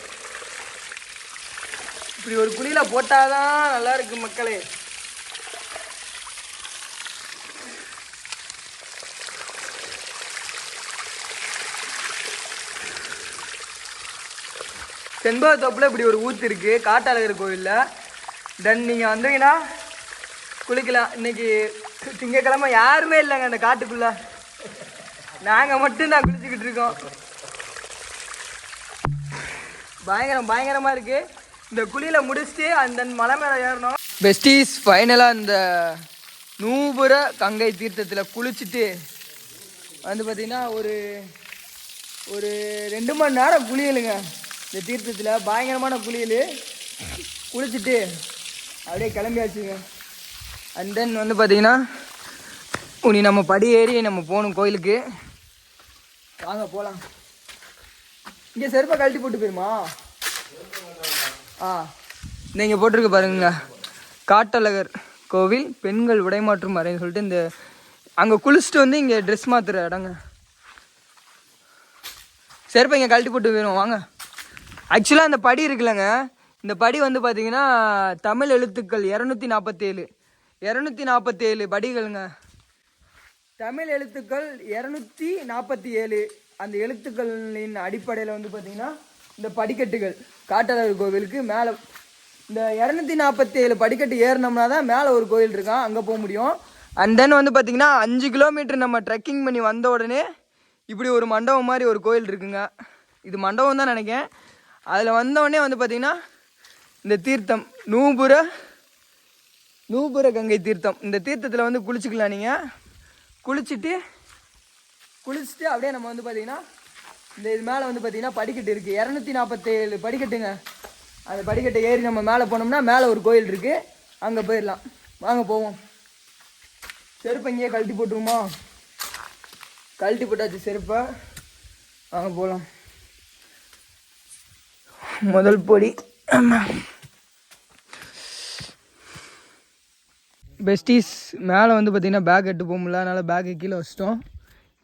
இப்படி ஒரு குழியில் போட்டாதான் நல்லா இருக்கு மக்களே. செண்பகத்தோப்பில் இப்படி ஒரு ஊற்று இருக்குது காட்டாளகர் கோவிலில். தென் நீங்கள் வந்தீங்கன்னா குளிக்கலாம். இன்னைக்கு திங்கக்கிழமை யாருமே இல்லைங்க அந்த காட்டுக்குள்ளே, நாங்கள் மட்டும்தான் குளிச்சுக்கிட்டு இருக்கோம். பயங்கரமாக இருக்குது. இந்த குழியில் முடிச்சுட்டு அந்த மலை மேலே ஏறணும். பெஸ்டீஸ், ஃபைனலாக இந்த நூபுர கங்கை தீர்த்தத்தில் குளிச்சுட்டு வந்து பார்த்திங்கன்னா ஒரு 2 மணி நேரம் குளியலுங்க இந்த தீர்த்தத்தில். பயங்கரமான குளியல். குளிச்சுட்டு அப்படியே கிளம்பியாச்சுங்க. அண்ட் தென் வந்து பார்த்திங்கன்னா உனி நம்ம படி ஏறி நம்ம போகணும் கோயிலுக்கு. வாங்க போகலாம். இங்கே செருப்பை கழட்டி போட்டு போயிருமா? நீங்கள் போட்டிருக்க பாருங்க, காட்டழகர் கோவில் பெண்கள் உடைமாற்றும் அறைன்னு சொல்லிட்டு. இந்த அங்கே குளிச்சுட்டு வந்து இங்கே ட்ரெஸ் மாற்றுற இடங்க. செருப்பை இங்கே கழட்டி போட்டு போயிடுவோம் வாங்க. ஆக்சுவலாக அந்த படி இருக்குல்லங்க, இந்த படி வந்து பார்த்தீங்கன்னா தமிழ் எழுத்துக்கள் 247 படிகளுங்க. தமிழ் எழுத்துக்கள் 247. அந்த எழுத்துக்களின் அடிப்படையில் வந்து பார்த்திங்கன்னா இந்த படிக்கட்டுகள் காட்டழகர் கோவிலுக்கு மேலே இந்த 247 படிக்கட்டு ஏறினோம்னா தான் மேலே ஒரு கோயில் இருக்கான், அங்கே போக முடியும். அண்ட் தென் வந்து பார்த்திங்கன்னா 5 கிலோமீட்டர் நம்ம ட்ரெக்கிங் பண்ணி வந்த உடனே இப்படி ஒரு மண்டபம் மாதிரி ஒரு கோயில் இருக்குங்க. இது மண்டபம் தான் நினைக்கிறேன். அதில் வந்தோடனே வந்து பார்த்திங்கன்னா இந்த தீர்த்தம் நூபுர கங்கை தீர்த்தம். இந்த தீர்த்தத்தில் வந்து குளிச்சுக்கலாம். நீங்கள் குளிச்சுட்டு அப்படியே நம்ம வந்து பார்த்திங்கன்னா இந்த இது மேலே வந்து பார்த்திங்கன்னா படிக்கட்டு இருக்குது. 247 படிக்கட்டுங்க. அந்த படிக்கட்டை ஏறி நம்ம மேலே போனோம்னா மேலே ஒரு கோயில் இருக்குது, அங்கே போயிடலாம். வாங்க போவோம். செருப்பை இங்கேயே கழட்டி போட்டுருமா? கழட்டி போட்டாச்சு செருப்பை. வாங்க போகலாம். முதல் பொடி பெஸ்டீஸ். மேலே வந்து பார்த்திங்கன்னா பேக் எடுத்து போக முடியல, அதனால் பேக்கை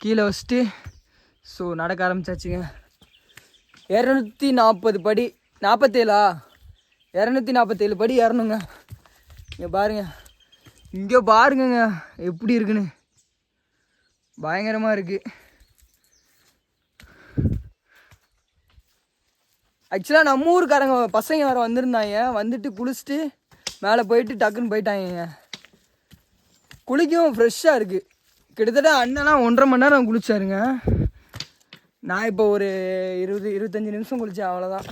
கீழே வச்சுட்டு ஸோ நடக்க ஆரம்பிச்சாச்சுங்க. 240 படி 247 படி ஏறணுங்க. இங்கே பாருங்க எப்படி இருக்குன்னு. பயங்கரமாக இருக்குது. ஆக்சுவலாக நம்ம ஊருக்காரங்க பசங்க வேறு வந்திருந்தாங்க. வந்துட்டு குளிச்சுட்டு மேலே போயிட்டு டக்குன்னு போயிட்டாங்க. குளிக்கவும் ஃப்ரெஷ்ஷாக இருக்குது. கிட்டத்தட்ட அண்ணெல்லாம் 1.5 மணி நேரம் குளிச்சாருங்க. நான் இப்போ ஒரு 20-25 நிமிஷம் குளித்தேன், அவ்வளோதான்.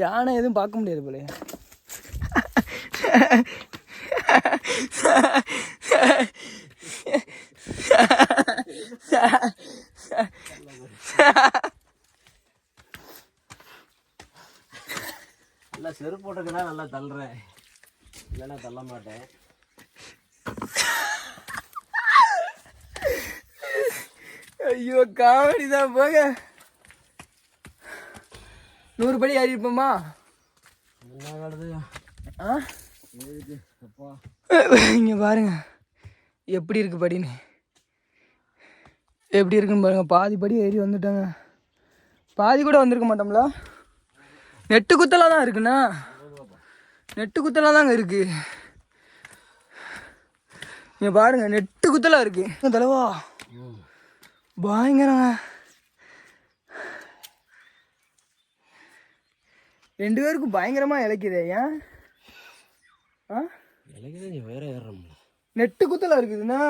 யானை எதுவும் பார்க்க முடியாது போல.
நல்லா செருப்பு போட்டுக்கனா நல்லா தள்ளுறேன், இல்லைன்னா தள்ள மாட்டேன்.
ஐயோ காமெடி தான் போங்க. 100 படி ஏறி இருப்போமா? இங்க பாருங்க எப்படி இருக்கு படின்னு. எப்படி இருக்குன்னு பாருங்க. பாதி படி ஏறி வந்துட்டாங்க. பாதி கூட வந்திருக்க மாட்டோம்ல. நெட்டு குத்தலாம் தான் இருக்குண்ணா. நெட்டு குத்தலாம் தாங்க இருக்கு. இங்க பாருங்க நெட்டு குத்தலா இருக்கு தலைவா. பயங்கரங்க. 2 பேருக்கும் பயங்கரமா இழைக்குதே. ஏன்
வேற ஏறோம்
நெட்டு குத்தலா இருக்குதுண்ணா.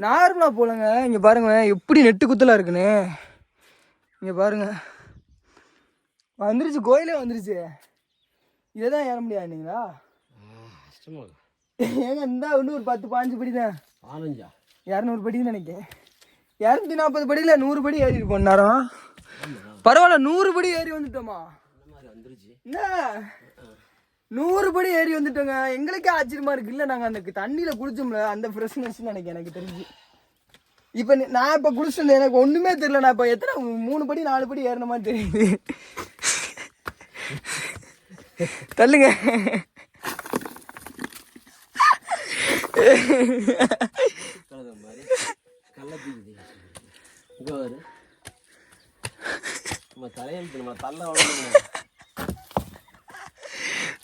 நார்மலா போலங்க. இங்க பாருங்க எப்படி நெட்டு குத்தலா இருக்குன்னு. இங்க பாருங்க வந்துருச்சு, கோயிலே வந்துருச்சு. இதைதான் ஏற முடியாதுங்களா? ஏங்க இருந்தா இன்னும் ஒரு 10-15 படி தான். 200 படி தான் நினைக்கிறேன். 240 படியில் 100 படி ஏறி இருப்போம் நேரம். பரவாயில்ல 100 படி ஏறி வந்துட்டோமா? என்ன 100 படி ஏறி வந்துட்டோங்க. எங்களுக்கே ஆச்சரியமா இருக்கு. இல்லை நாங்கள் அந்த தண்ணியில் குளிச்சோம்ல அந்த ஃப்ரெஷ்னஸ் நினைக்கிறேன் எனக்கு தெரிஞ்சு. இப்போ நான் இப்போ குளிச்சிருந்தேன், எனக்கு ஒன்றுமே தெரியல. நான் இப்போ எத்தனை 3 படி 4 படி ஏறின மாதிரி தெரியுது. தள்ளுங்க.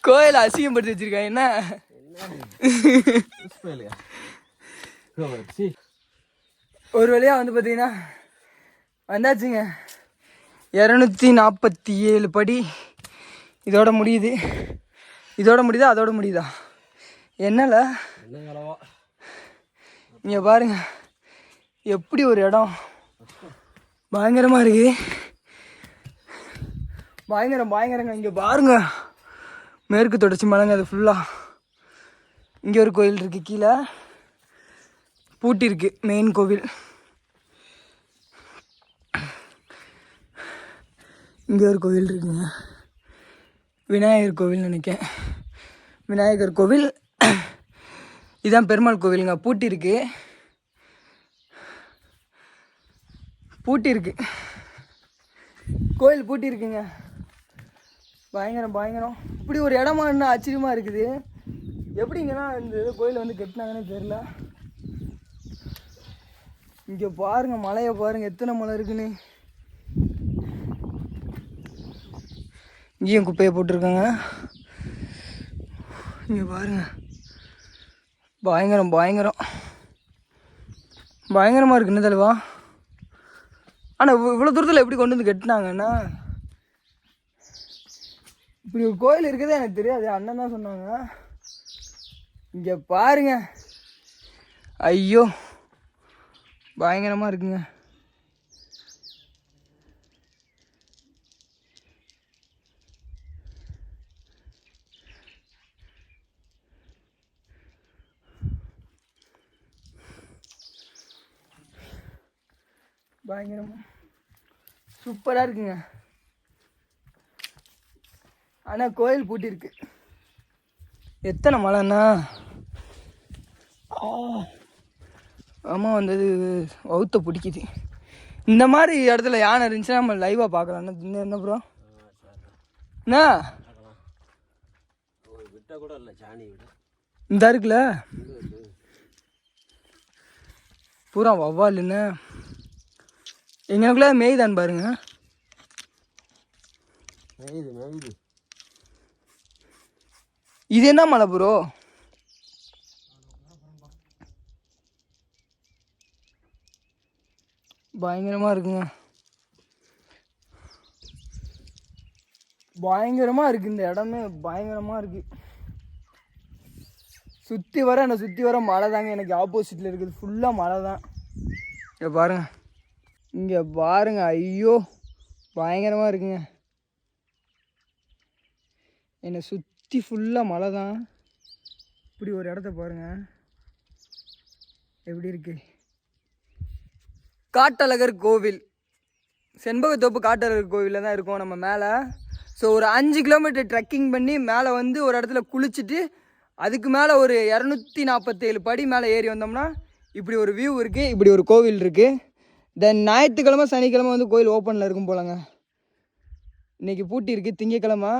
கோயில அசிங்கப்படுத்தி வச்சிருக்காங்க. என்ன ஒரு வழியா வந்து பார்த்தீங்கன்னா வந்தாச்சுங்க. 247 படி இதோட முடியுது. அதோட முடியுதா என்னல? இங்க பாருங்க எப்படி ஒரு இடம் பயங்கரமா இருக்கு. பயங்கரங்க. இங்க பாருங்க மேற்கு தொடர்ச்சி மலைங்க. அது ஃபுல்லா இங்க ஒரு கோயில் இருக்கு, கீழே பூட்டி இருக்கு மெயின் கோவில். இங்க ஒரு கோவில் இருக்குங்க, விநாயகர் கோவில் நினைக்கிறேன். விநாயகர் கோவில் இதான் பெருமாள் கோவிலுங்க. பூட்டி இருக்கு கோயில் பூட்டி இருக்குங்க. பயங்கரம். இப்படி ஒரு இடமா என்ன ஆச்சரியமா இருக்குது. எப்படிங்கன்னா இந்த கோயில் வந்து கட்டினாங்கன்னு தெரியல. இங்க பாருங்க மலையை பாருங்க, எத்தனை மலை இருக்குன்னு. இங்கேயும் குப்பையை போட்டிருக்காங்க. இங்க பாருங்க பயங்கரமா இருக்கு. என்ன தலைவா? ஆனால் இவ்வளோ தூரத்தில் எப்படி கொண்டு வந்து கட்டினாங்கன்னா, இப்படி ஒரு கோயில் இருக்குதே எனக்கு தெரியாது. அண்ணன் தான் சொன்னாங்க. இங்கே பாருங்க, ஐயோ பயங்கரமாக இருக்குங்க. பயங்கரமா சூப்பராக இருக்குங்க. ஆனால் கோயில் பூட்டிருக்கு. எத்தனை மலைண்ணா? ஆமாம் வந்தது வவுத்த பிடிக்குது. இந்த மாதிரி இடத்துல யானை இருந்துச்சுன்னா நம்ம லைவாக பார்க்கலாம். என்ன ப்ரோ? என்ன இந்த இருக்குல்ல பூரா வவ்வால். என்ன எங்களுக்குள்ள மேய்தான் பாருங்க. இது என்ன மலை ப்ரோ? பயங்கரமா இருக்குங்க. இந்த இடமே பயங்கரமா இருக்கு. சுற்றி வர மலை தாங்க. எனக்கு ஆப்போசிட்ல இருக்குது ஃபுல்லா மலை தான். இங்க பாருங்க ஐயோ பயங்கரமா இருக்குங்க. என்னை சுற்றி ஃபுல்லாக மலை தான். இப்படி ஒரு இடத்த பாருங்க எப்படி இருக்கு. காட்டழகர் கோவில், செண்பகத்தோப்பு காட்டழகர் கோவிலில் தான் இருக்கோம் நம்ம மேலே. ஸோ ஒரு 5 கிலோமீட்டர் ட்ரெக்கிங் பண்ணி மேலே வந்து ஒரு இடத்துல குளிச்சுட்டு அதுக்கு மேலே ஒரு 247 படி மேலே ஏறி வந்தோம்னா இப்படி ஒரு வியூ இருக்குது, இப்படி ஒரு கோவில் இருக்குது. தென் ஞாயிற்றுக்கிழமை சனிக்கிழமை வந்து கோயில் ஓப்பனில் இருக்கும் போலங்க. இன்றைக்கி பூட்டி இருக்குது, திங்கக்கிழமை.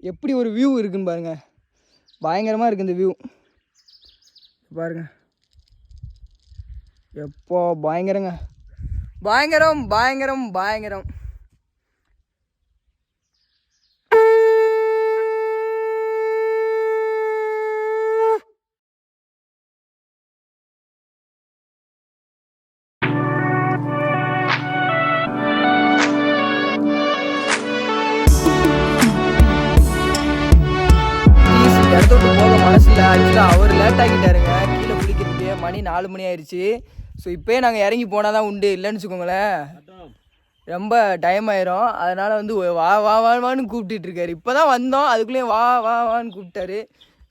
எப்படி ஒரு வியூ இருக்குன்னு பாருங்கள், பயங்கரமாக இருக்குது இந்த வியூ பாருங்க. எப்போ பயங்கரங்க, பயங்கரம் பயங்கரம் பயங்கரம். இல்லை ஆக்சுவலாக அவர் லேட் ஆகிட்டாருங்க கீழே குளிக்கிறதுக்கு. மணி 4 மணி ஆயிடுச்சு. ஸோ இப்போயே நாங்கள் இறங்கி போனால் தான் உண்டு, இல்லைன்னு வச்சுக்கோங்களேன் ரொம்ப டைம் ஆயிரும். அதனால் வந்து வா வா வான்னு கூப்பிட்டுட்டு இருக்காரு. இப்போ தான் வந்தோம், அதுக்குள்ளேயும் வா வா வான்னு கூப்பிட்டாரு.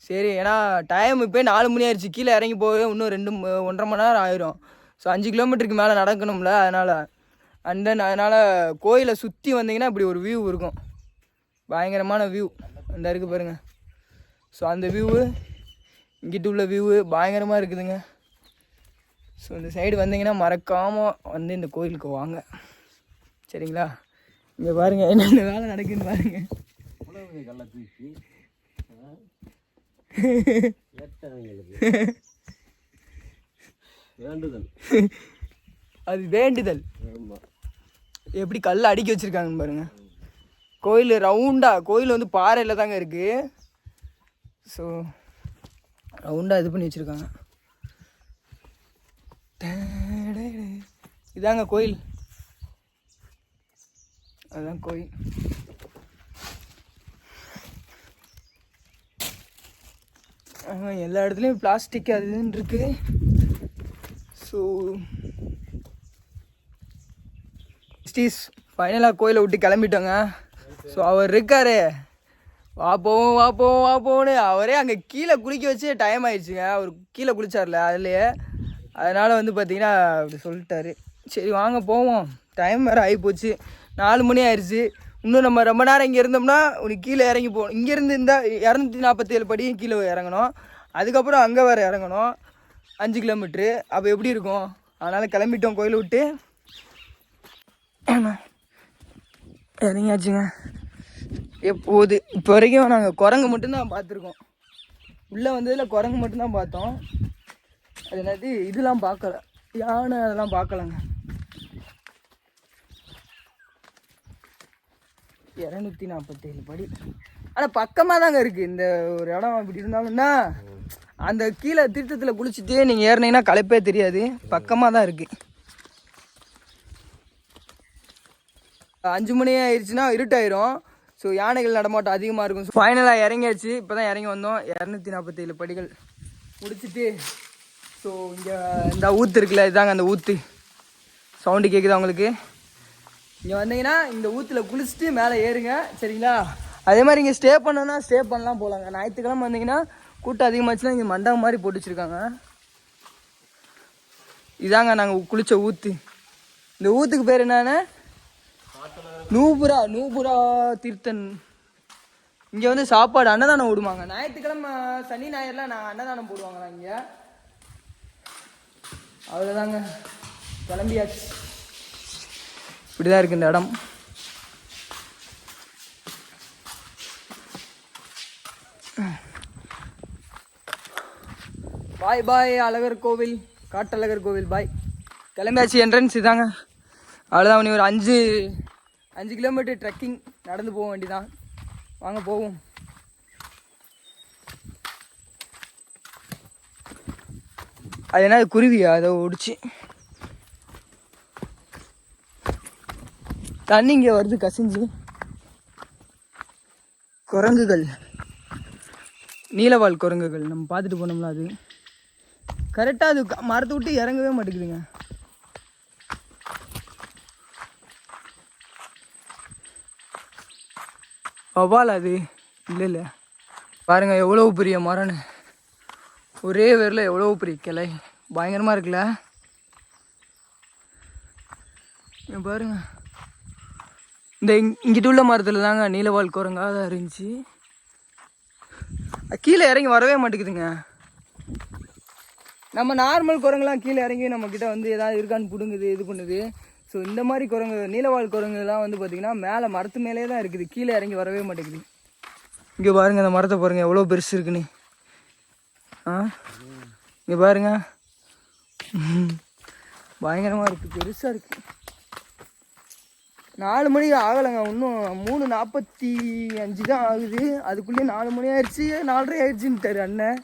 சரி, ஏன்னா டைம் இப்போ 4 மணி ஆயிடுச்சு. கீழே இறங்கி போக இன்னும் 1.5 மணி நேரம் ஆயிரும். ஸோ 5 கிலோமீட்டருக்கு மேலே நடக்கணும்ல, அதனால் கோயிலை சுற்றி வந்தீங்கன்னா இப்படி ஒரு வியூ இருக்கும், பயங்கரமான வியூ. அந்த இருக்குது பாருங்க. ஸோ அந்த வியூவு இங்கிட்டு உள்ள வியூவு பயங்கரமாக இருக்குதுங்க. ஸோ இந்த சைடு வந்தீங்கன்னா மறக்காமல் வந்து இந்த கோயிலுக்கு வாங்க, சரிங்களா? இங்கே பாருங்கள் என்னென்ன வேலை நடக்குதுன்னு பாருங்கள். அது வேண்டுதல். எப்படி கல் அடுக்கி வச்சுருக்காங்கன்னு பாருங்க. கோயில் ரவுண்டாக, கோயில் வந்து பாறையில் தாங்க இருக்குது. ஸோ ரவுண்டாக இது பண்ணி வச்சுருக்காங்க. இதாங்க கோயில், அதுதான் கோயில். எல்லா இடத்துலையும் பிளாஸ்டிக் அது இதுன்னு இருக்குது. ஸோ ஃபைனலாக கோயிலை விட்டு கிளம்பிட்டோங்க. ஸோ அவர் இருக்காரு, வா போவோம் வா போவோம் வா போவோன்னு அவரே அங்கே கீழே குளிக்க வச்சு டைம் ஆயிடுச்சுங்க. அவர் கீழே குளிச்சார்ல அதுலேயே, அதனால் வந்து பார்த்தீங்கன்னா அப்படி சொல்லிட்டாரு. சரி வாங்க போவோம், டைம் வேறு ஆகிப்போச்சு, 4 மணி ஆயிடுச்சு. இன்னும் நம்ம ரொம்ப நேரம் இங்கே இருந்தோம்னா உனக்கு கீழே இறங்கி போகணும். இங்கேருந்து இருந்தால் 247 படியும் கீழே இறங்கணும், அதுக்கப்புறம் அங்கே வேறு இறங்கணும் 5 கிலோமீட்ரு. அப்போ எப்படி இருக்கும்? அதனால் கிளம்பிட்டோம் கோயிலை விட்டு. இறங்கியாச்சுங்க. எப்போது இப்போ வரைக்கும் நாங்கள் குரங்கு மட்டும்தான் பார்த்துருக்கோம். உள்ளே வந்ததில் குரங்கு மட்டும்தான் பார்த்தோம். அது என்னது இதெல்லாம் பார்க்கல, யானை அதெல்லாம் பார்க்கலங்க. 247 படி, ஆனால் பக்கமாக தாங்க இருக்குது இந்த ஒரு இடம். அப்படி இருந்தாலும்னா அந்த கீழே தீர்த்தத்தில் குளிச்சுட்டே நீங்கள் ஏறினீங்கன்னா களைப்பே தெரியாது, பக்கமாக தான் இருக்குது. 5 மணி ஆயிடுச்சுன்னா இருட்டாயிரும். ஸோ யானைகள் நடமாட்டம் அதிகமாக இருக்கும். ஸோ ஃபைனலாக இறங்கியாச்சு, இப்போ தான் இறங்கி வந்தோம். 247 படிகள் முடிச்சுட்டு, ஸோ இங்கே இந்த ஊற்று இருக்குல்ல, இதுதாங்க அந்த ஊற்று. சவுண்டு கேட்குதா உங்களுக்கு? இங்கே வந்தீங்கன்னா இந்த ஊற்றுல குளிச்சுட்டு மேலே ஏறுங்க, சரிங்களா? அதே மாதிரி இங்கே ஸ்டே பண்ணோன்னா ஸ்டே பண்ணலாம் போகலாங்க. ஞாயிற்றுக்கிழமை வந்தீங்கன்னா கூட்டம் அதிகமாச்சுன்னா இங்கே மண்டபம் மாதிரி போட்டு வச்சுருக்காங்க. இதாங்க நாங்கள் குளித்த ஊற்று. இந்த ஊற்றுக்கு பேர் என்னன்னு நூபுரா தீர்த்தன். இங்கே வந்து சாப்பாடு அன்னதானம் விடுவாங்க. ஞாயிற்றுக்கிழமை சனி ஞாயிறுலாம் நான் அன்னதானம் போடுவாங்களா இங்கே. அவ்வளோதாங்க, கிளம்பியாச்சு. இப்படிதான் இருக்கு இந்த இடம். பாய் பாய் அழகர் கோவில், காட்டழகர் கோவில் பாய். கிளம்பியாச்சு. என்ட்ரன்ஸ் இதாங்க, அவ்வளோதான். நீ ஒரு 5 கிலோமீட்டர் ட்ரெக்கிங் நடந்து போக வேண்டியதான். வாங்க போவோம். அது என்ன குருவியா? அதை ஒடிச்சு தண்ணி இங்கே வருது கசிஞ்சு. குரங்குகள், நீலவால் குரங்குகள் நம்ம பார்த்துட்டு போனோம்ல, அது கரெக்டாக அது மரத்தை விட்டு இறங்கவே மாட்டேங்குதுங்க. வவ்வால் அது இல்லை பாருங்க, எவ்வளோ பெரிய மரம்னு. ஒரே வேரில் எவ்வளோ பெரிய கிளை, பயங்கரமாக இருக்குல்ல. பாருங்க, இந்த இங்கிட்டு உள்ள மரத்தில் தாங்க நீலவால் குரங்காக தான் இருந்துச்சு. கீழே இறங்கி வரவே மாட்டேங்குதுங்க. நம்ம நார்மல் குரங்குலாம் கீழே இறங்கி நம்மக்கிட்ட வந்து எதாவது இருக்கான்னு பிடுங்குது, இது பண்ணுது. ஸோ இந்த மாதிரி குரங்கு, நீலவால் குரங்குலாம் வந்து பார்த்திங்கன்னா மேலே மரத்து மேலே தான் இருக்குது, கீழே இறங்கி வரவே மாட்டேங்குது. இங்கே பாருங்கள், அந்த மரத்தை பாருங்கள் எவ்வளோ பெருசு இருக்குன்னு. இங்கே பாருங்க, பயங்கரமாக இருக்குது, பெருசாக இருக்குது. 4 மணி ஆகலைங்க, இன்னும் 3:45 தான் ஆகுது. அதுக்குள்ளேயே 4 மணி ஆயிடுச்சு, 4:30 ஆயிடுச்சுன்ட்டாரு அண்ணன்.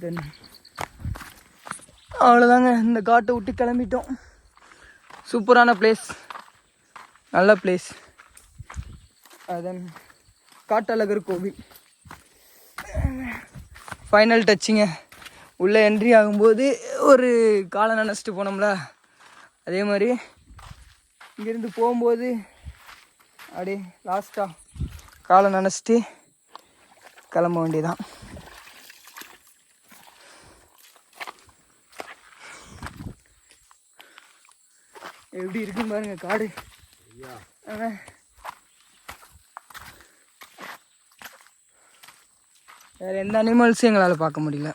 தென் அவ்வளோதாங்க, இந்த காட்டை விட்டு கிளம்பிட்டோம். சூப்பரான பிளேஸ், நல்ல பிளேஸ். அதன் காட்டழகர் கோவில். ஃபைனல் டச்சுங்க. உள்ளே என்ட்ரி ஆகும்போது ஒரு காலை நினச்சிட்டு போனோம்ல, அதே மாதிரி இங்கேருந்து போகும்போது அப்படியே லாஸ்ட்டாக காலை நினச்சிட்டு கிளம்ப வேண்டியதான். எப்படி இருக்குன்னு பாருங்க காடு. வேறு எந்த அனிமல்ஸும் எங்களால் பார்க்க முடியல.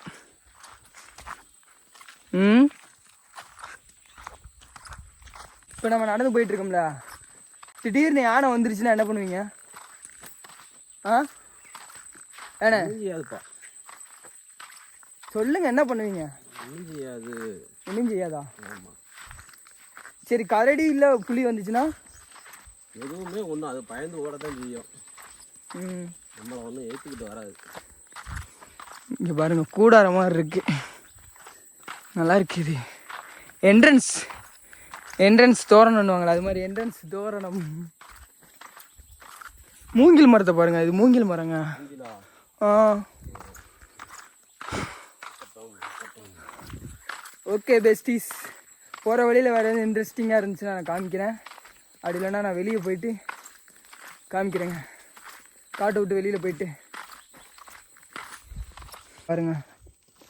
இப்போ நம்ம நடந்து போயிட்டுருக்கோம்ல, திடீர்னு யானை வந்துருச்சுன்னா என்ன பண்ணுவீங்க? ஏண்ணே சொல்லுங்க, என்ன பண்ணுவீங்க? ஒன்றும் செய்யாதா? சரி, கரடி இல்லை புலி வந்துச்சுன்னா
எதுவுமே ஒன்றும் அது பயந்து ஓட தான் செய்யும். நம்மளை ஒன்றும் ஏற்றுக்கிட்டு வராது.
இங்கே பாருங்க, கூடார மாதிரி இருக்கு, நல்லா இருக்குது. என்ட்ரன்ஸ் தோரணம்னுவாங்களா, அது மாதிரி என்ட்ரன்ஸ் தோரணம். மூங்கில் மரத்தை பாருங்க, இது மூங்கில் மரங்க. ஓகே பெஸ்டீஸ், போகிற வழியில் வேறு எதுவும் இன்ட்ரெஸ்டிங்காக இருந்துச்சுன்னா நான் காமிக்கிறேன். அப்படி இல்லைன்னா நான் வெளியே போயிட்டு காமிக்கிறேங்க. காட்டை விட்டு வெளியில் போயிட்டு பாருங்க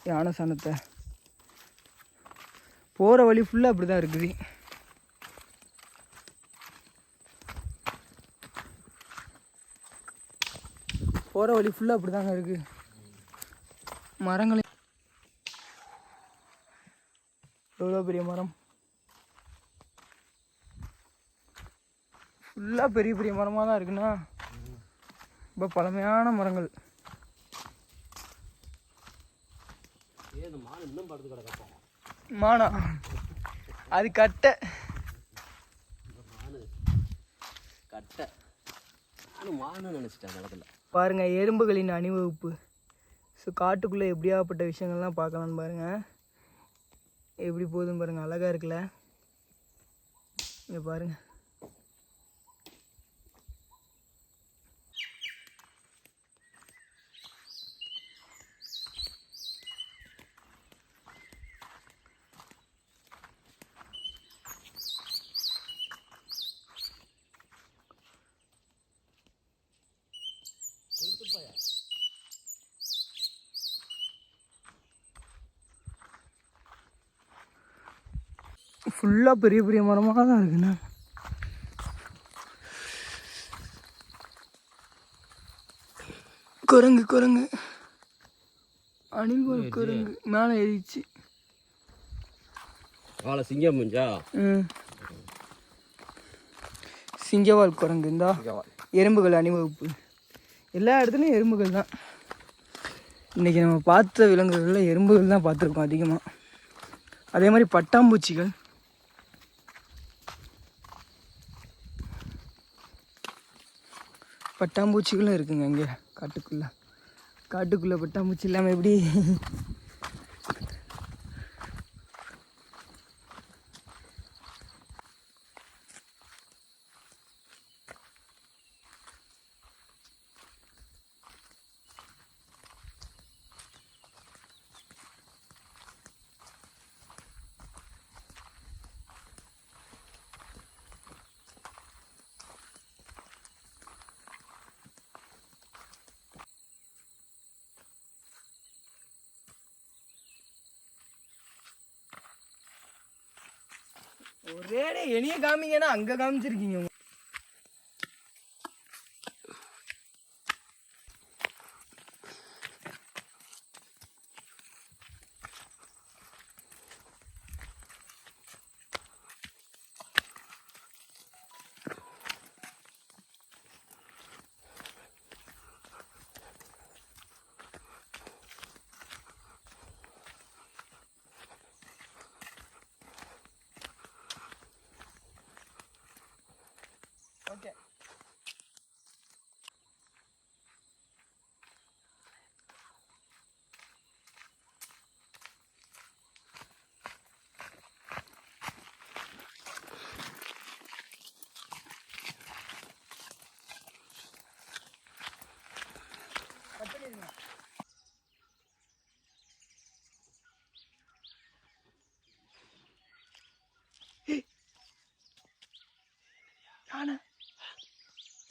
யானை சாணத்தை. போகிற வழி ஃபுல்லாக அப்படி தான் இருக்குது. போகிற வழி ஃபுல்லாக அப்படி தாங்க இருக்குது. மரங்களே எவ்வளோ பெரிய மரம், ஃபுல்லாக பெரிய பெரிய மரமாக தான் இருக்குண்ணா. ரொம்ப பழமையான மரங்கள். மானா அது கட்டை பாருங்க, எறும்புகளின் அணிவகுப்பு. ஸோ காட்டுக்குள்ளே எப்படியாப்பட்ட விஷயங்கள்லாம் பார்க்கலான்னு பாருங்க. எப்படி போகுதுன்னு பாருங்க, அழகாக இருக்குல்ல. இங்கே பாருங்க, ஃபுல்லாக பெரிய பெரிய மரமாக தான் இருக்குண்ணா. குரங்கு அணில்வால் குரங்கு மேலே ஏறிச்சு.
சிங்கம்
சிங்கவால் குரங்கு. இந்தா எறும்புகள் அணிவகுப்பு. எல்லா இடத்துலையும் எறும்புகள் தான். இன்றைக்கி நம்ம பார்த்த விலங்குகளில் எறும்புகள் தான் பார்த்துருக்கோம் அதிகமாக. அதே மாதிரி பட்டாம்பூச்சிகள், பட்டாம்பூச்சிகளும் இருக்குங்க இங்கே காட்டுக்குள்ளே பட்டாம்பூச்சி இல்லாமல் எப்படி? ஒரே எளிய காமிங்கன்னா அங்கே காமிச்சிருக்கீங்க.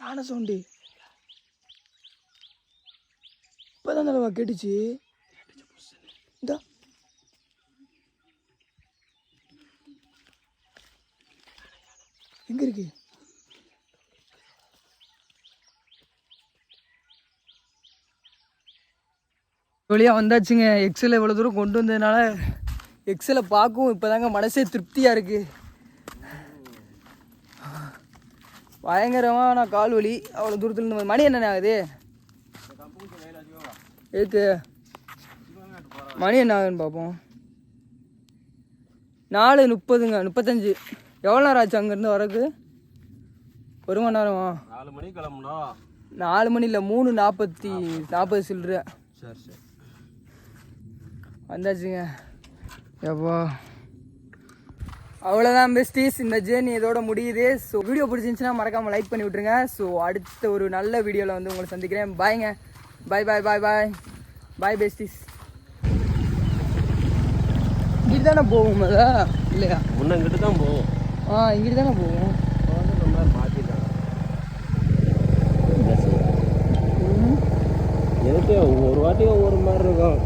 யானை சவுண்டு இப்போதான் தலைவா கேட்டுச்சு. இந்த எங்க இருக்கு? வழியாக வந்தாச்சுங்க. எக்ஸலை இவ்வளோ தூரம் கொண்டு வந்ததுனால எக்ஸலை பார்க்கவும் இப்போதாங்க மனசே திருப்தியாக இருக்குது. பயங்கரமான கால் வலி அவ்வளோ தூரத்தில் இருந்து. மணி என்னென்ன ஆகுது? ஏத்து மணி என்ன ஆகுதுன்னு பார்ப்போம். 4:30ங்க, 35. எவ்வளோ நேரம் ஆச்சு அங்கேருந்து வரக்கு? 1 மணி நேரமா?
4 மணிக்கு கிளம்புனோம்.
4 மணி இல்லை, 3:40 சில்லற.
சரி சரி
வந்தாச்சுங்க. எப்போ அவ்வளோதான் பெஸ்டீஸ், இந்த ஜேர்னி இதோட முடியுது. ஸோ வீடியோ பிடிச்சிருந்துச்சுன்னா மறக்காமல் லைக் பண்ணி விட்ருங்க. ஸோ அடுத்த ஒரு நல்ல வீடியோவில் வந்து உங்களை சந்திக்கிறேன். பாய்ங்க. பாய் பாய் பாய் பாய் பாய் பெஸ்டீஸ். இங்கிட்டு தானே போகும் இல்லையா?
முன்ன இங்கிட்டு தான் போவோம்.
இங்கிட்டு தானே போகும்.
நம்ம மாற்றிட்டாங்க. எதுக்கு ஒவ்வொரு வாட்டியும் ஒவ்வொரு மாதிரி இருக்கும்.